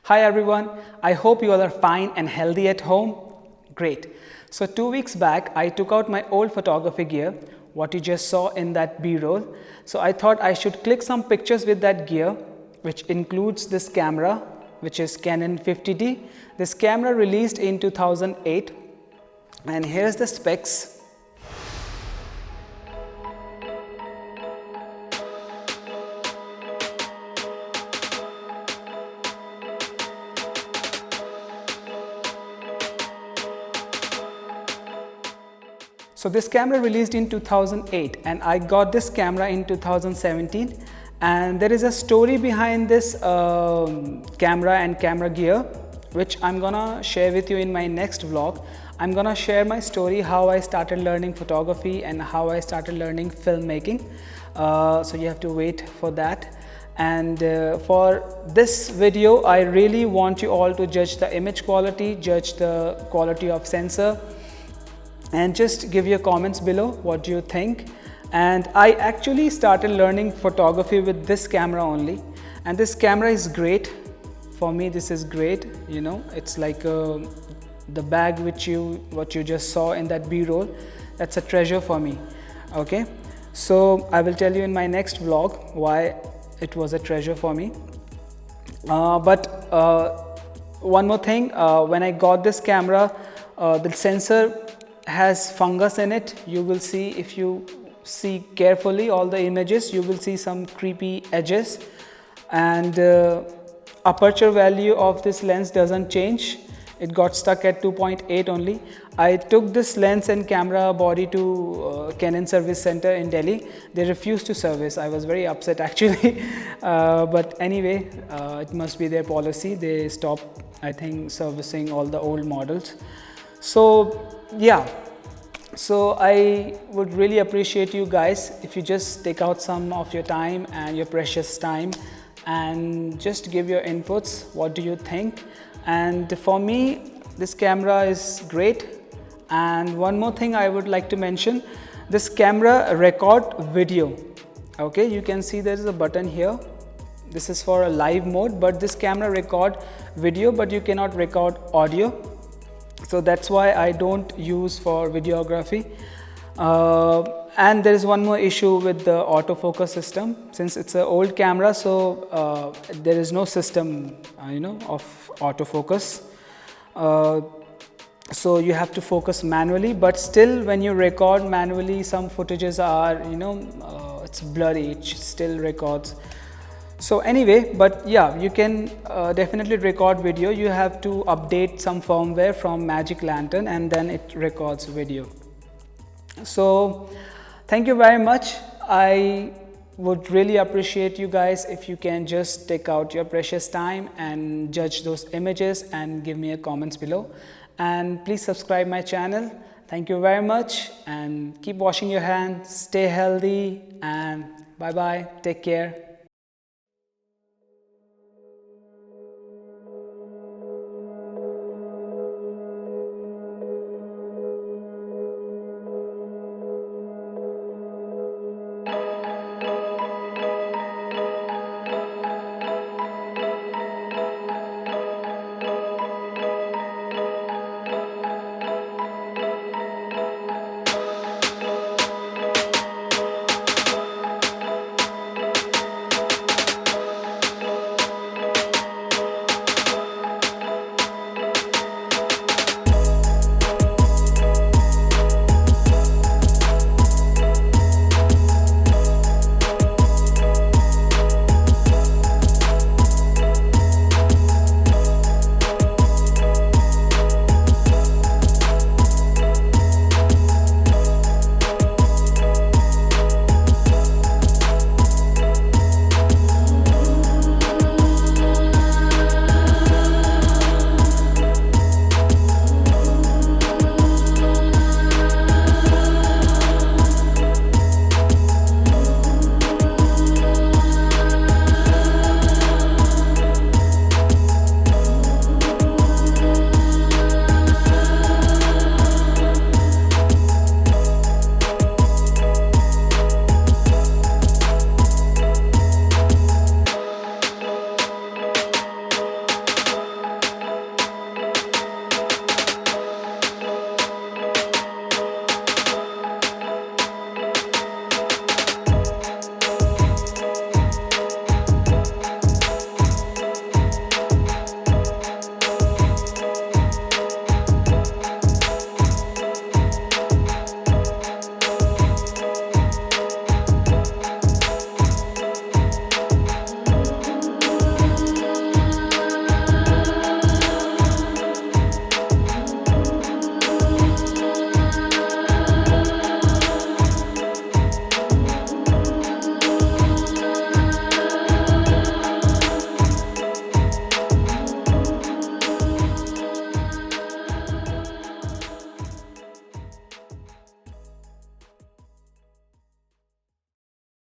Hi everyone, I hope you all are fine and healthy at home. Great. So 2 weeks back, I took out my old photography gear, what you just saw in that B-roll. So I thought I should click some pictures with that gear, which includes this camera, which is Canon 50D. This camera released in 2008, and here's the specs. So this camera released in 2008 and I got this camera in 2017, and there is a story behind this camera and camera gear which I'm gonna share with you in my next vlog. I'm gonna share my story, how I started learning photography and how I started learning filmmaking. So you have to wait for that. And for this video, I really want you all to judge the image quality, judge the quality of sensor, and just give your comments below what do you think. And I actually started learning photography with this camera only, and this camera is great for me. This is great, you know, it's like the bag what you just saw in that B-roll. That's a treasure for me. Okay, so I will tell you in my next vlog why it was a treasure for me. But one more thing, when I got this camera, the sensor has fungus in it. You will see, if you see carefully all the images, you will see some creepy edges, and aperture value of this lens doesn't change. It got stuck at 2.8 only. I took this lens and camera body to Canon service center in Delhi. They refused to service. I was very upset actually. But anyway, it must be their policy. They stopped, I think, servicing all the old models. So yeah, so I would really appreciate you guys if you just take out some of your time and your precious time and just give your inputs. What do you think? And for me, this camera is great. And one more thing I would like to mention, this camera record video. Okay, you can see there is a button here. This is for a live mode, but this camera record video, but you cannot record audio. So that's why I don't use for videography. And there is one more issue with the autofocus system. Since it's an old camera, so there is no system, of autofocus. So you have to focus manually, but still when you record manually, some footages are, it's blurry, it still records. So anyway, but yeah, you can definitely record video. You have to update some firmware from Magic Lantern and then it records video. So thank you very much. I would really appreciate you guys if you can just take out your precious time and judge those images and give me a comments below. And please subscribe my channel. Thank you very much, and keep washing your hands, stay healthy, and bye bye, take care.